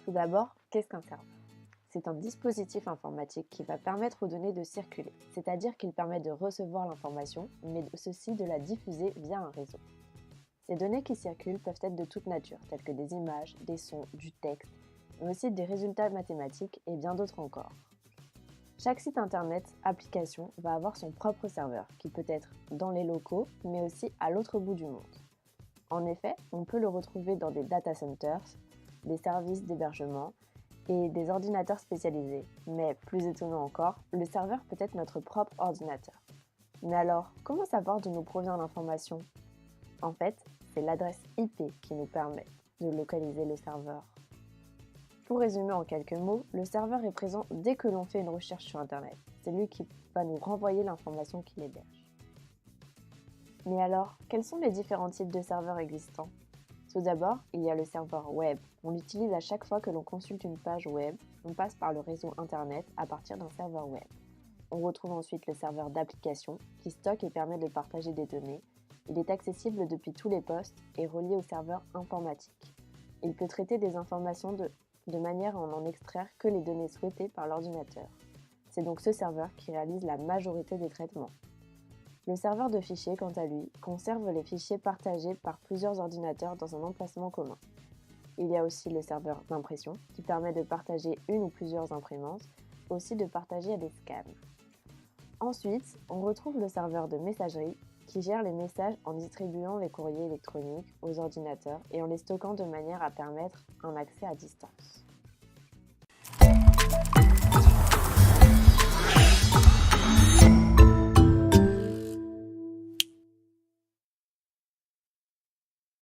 Tout d'abord, qu'est-ce qu'un serveur? C'est un dispositif informatique qui va permettre aux données de circuler, c'est-à-dire qu'il permet de recevoir l'information, mais ceci de la diffuser via un réseau. Ces données qui circulent peuvent être de toute nature, telles que des images, des sons, du texte, mais aussi des résultats mathématiques et bien d'autres encore. Chaque site internet, application, va avoir son propre serveur, qui peut être dans les locaux, mais aussi à l'autre bout du monde. En effet, on peut le retrouver dans des data centers, des services d'hébergement et des ordinateurs spécialisés. Mais plus étonnant encore, le serveur peut être notre propre ordinateur. Mais alors, comment savoir d'où nous provient l'information? En fait, c'est l'adresse IP qui nous permet de localiser le serveur. Pour résumer en quelques mots, le serveur est présent dès que l'on fait une recherche sur Internet. C'est lui qui va nous renvoyer l'information qu'il héberge. Mais alors, quels sont les différents types de serveurs existants? Tout d'abord, il y a le serveur web. On l'utilise à chaque fois que l'on consulte une page web. On passe par le réseau Internet à partir d'un serveur web. On retrouve ensuite le serveur d'application qui stocke et permet de partager des données. Il est accessible depuis tous les postes et relié au serveur informatique. Il peut traiter des informations de manière à n'en extraire que les données souhaitées par l'ordinateur. C'est donc ce serveur qui réalise la majorité des traitements. Le serveur de fichiers, quant à lui, conserve les fichiers partagés par plusieurs ordinateurs dans un emplacement commun. Il y a aussi le serveur d'impression, qui permet de partager une ou plusieurs imprimantes, aussi de partager à des scans. Ensuite, on retrouve le serveur de messagerie, qui gère les messages en distribuant les courriers électroniques aux ordinateurs et en les stockant de manière à permettre un accès à distance.